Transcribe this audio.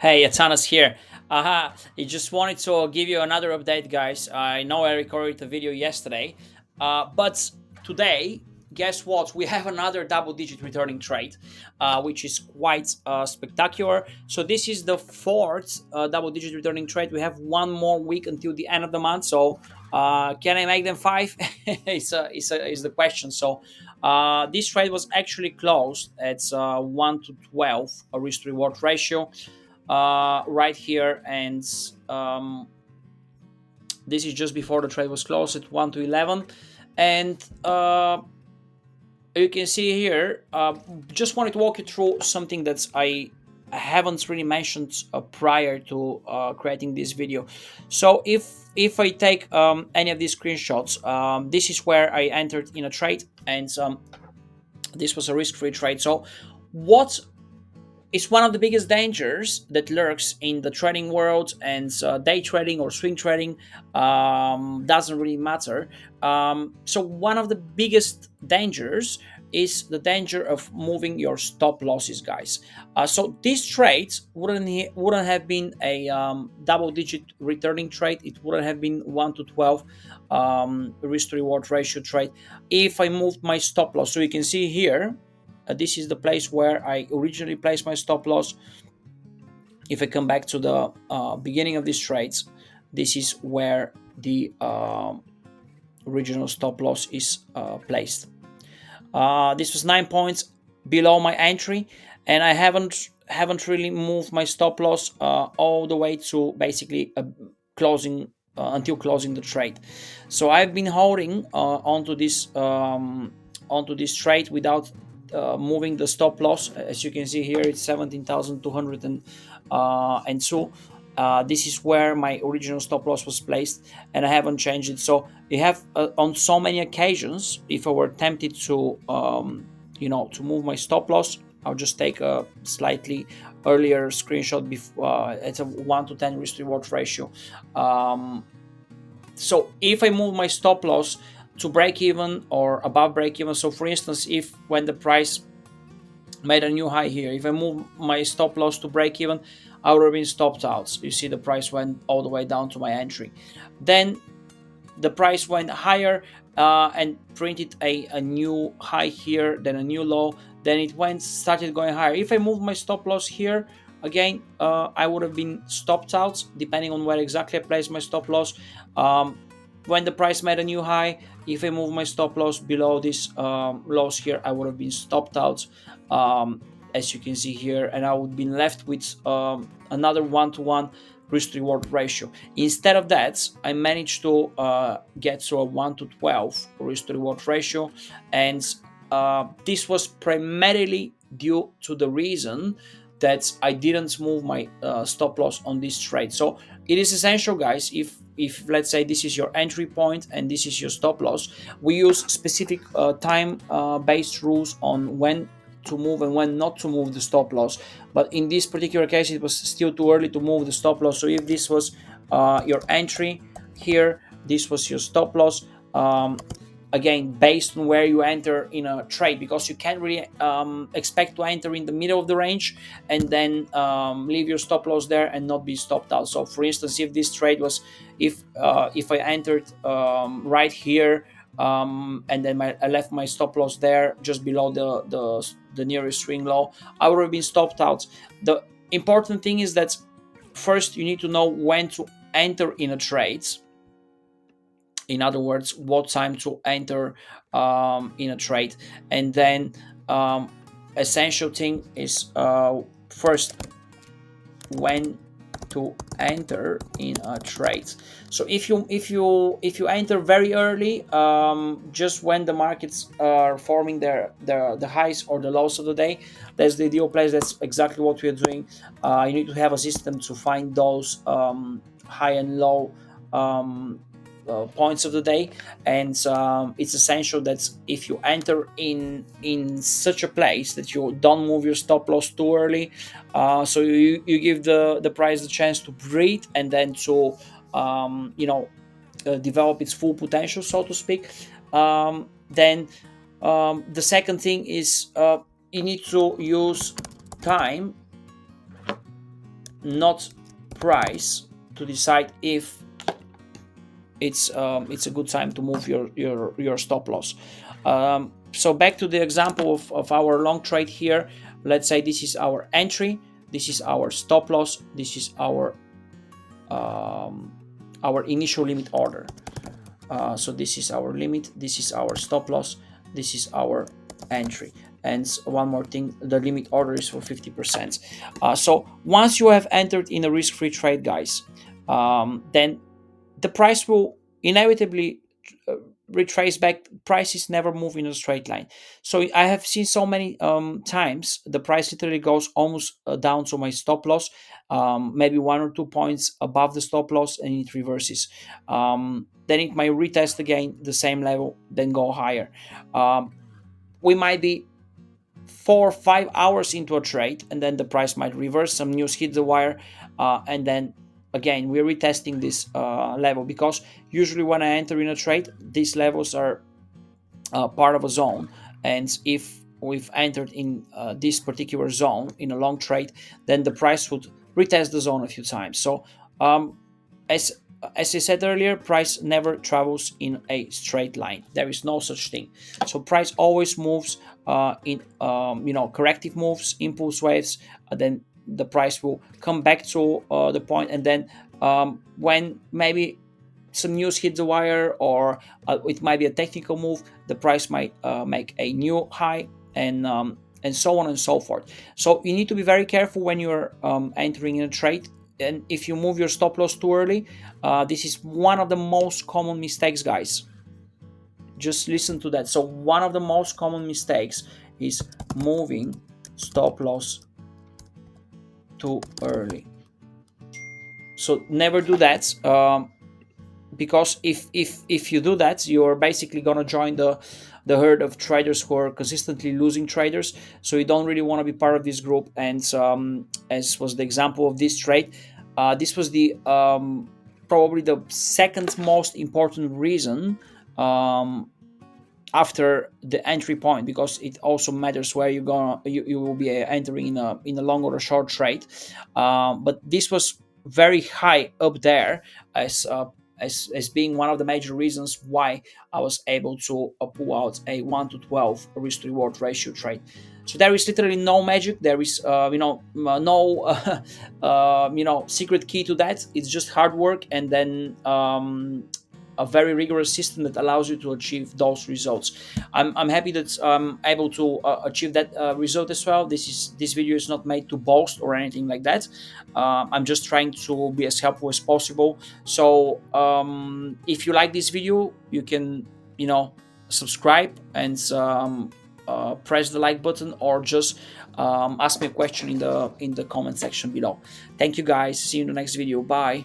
Hey, Atanas here. I just wanted to give you another update, guys. I know I recorded a video yesterday, but today, guess what? We have another double-digit returning trade, which is quite spectacular. So this is the fourth double-digit returning trade. We have one more week until the end of the month. So can I make them five? Is the question. So this trade was actually closed at 1 to 12 a risk reward ratio right here, and um, this is just before the trade was closed at 1 to 11. And you can see here, just wanted to walk you through something that I haven't really mentioned prior to creating this video. So if I take any of these screenshots, this is where I entered in a trade, and this was a risk-free trade. So what it's one of the biggest dangers that lurks in the trading world, and day trading or swing trading doesn't really matter. So one of the biggest dangers is the danger of moving your stop losses, guys. So this trade wouldn't have been a double digit returning trade. It wouldn't have been 1 to 12 risk to reward ratio trade if I moved my stop loss. So you can see here, this is the place where I originally placed my stop loss. If I come back to the beginning of these trades, this is where the original stop loss is placed. This was 9 points below my entry, and I haven't really moved my stop loss all the way to basically closing until closing the trade. So I've been holding onto this trade without moving the stop loss. As you can see here, it's 17,200 and so this is where my original stop loss was placed, and I haven't changed it. So you have on so many occasions, if I were tempted to to move my stop loss, I'll just take a slightly earlier screenshot before it's a 1 to 10 risk reward ratio. So if I move my stop loss to break even or above break even, so for instance, if when the price made a new high here, if I move my stop loss to break even, I would have been stopped out. You see the price went all the way down to my entry. Then the price went higher and printed a new high here, then a new low, then it started going higher. If I move my stop loss here, again, I would have been stopped out, depending on where exactly I placed my stop loss. When the price made a new high, if I move my stop loss below this loss here, I would have been stopped out, as you can see here, and I would have been left with another 1-to-1 risk reward ratio. Instead of that, I managed to get to a 1 to 12 risk to reward ratio, and this was primarily due to the reason that I didn't move my stop loss on this trade. So it is essential, guys, if let's say this is your entry point and this is your stop loss, we use specific time based rules on when to move and when not to move the stop loss. But in this particular case, it was still too early to move the stop loss. So if this was your entry here, this was your stop loss, again, based on where you enter in a trade, because you can't really expect to enter in the middle of the range and then leave your stop loss there and not be stopped out. So for instance, if this trade was, if I entered right here, and then I left my stop loss there just below the nearest swing low, I would have been stopped out. The important thing is that first you need to know when to enter in a trade. In other words, what time to enter in a trade, and then essential thing is first when to enter in a trade. So if you enter very early, just when the markets are forming the highs or the lows of the day, that's the ideal place. That's exactly what we are doing. You need to have a system to find those high and low points of the day, and it's essential that if you enter in such a place that you don't move your stop loss too early, so you give the price the chance to breathe and then to develop its full potential, so to speak. Then the second thing is you need to use time not price to decide if it's a good time to move your stop loss. So back to the example of our long trade here. Let's say this is our entry, this is our stop loss, this is our initial limit order. So this is our limit, this is our stop loss, this is our entry. And one more thing, the limit order is for 50%. So once you have entered in a risk-free trade, guys, then the price will inevitably uh, retrace back. Prices never move in a straight line. So I have seen so many times the price literally goes almost down to my stop loss, maybe 1 or 2 points above the stop loss, and it reverses. Then it might retest again the same level, then go higher. We might be 4 or 5 hours into a trade, and then the price might reverse, some news hit the wire, and then again we're retesting this level, because usually when I enter in a trade, these levels are part of a zone, and if we've entered in this particular zone in a long trade, then the price would retest the zone a few times. So as as I said earlier, price never travels in a straight line. There is no such thing. So price always moves in corrective moves, impulse waves. Then the price will come back to the point, and then when maybe some news hit the wire, or it might be a technical move, the price might make a new high, and so on and so forth. So you need to be very careful when you're entering in a trade. And if you move your stop loss too early, this is one of the most common mistakes, guys. Just listen to that. So one of the most common mistakes is moving stop loss too early. So never do that, because if you do that, you're basically gonna join the herd of traders who are consistently losing traders. So you don't really want to be part of this group. And as was the example of this trade, this was the probably the second most important reason after the entry point, because it also matters where you will be entering in a long or a short trade. But this was very high up there as being one of the major reasons why I was able to pull out a 1 to 12 risk to reward ratio trade. So there is literally no magic. There is no secret key to that. It's just hard work, and then a very rigorous system that allows you to achieve those results. I'm happy that I'm able to achieve that result as well. This video is not made to boast or anything like that. I'm just trying to be as helpful as possible. So if you like this video, you can subscribe and press the like button, or just ask me a question in the comment section below. Thank you, guys. See you in the next video. Bye.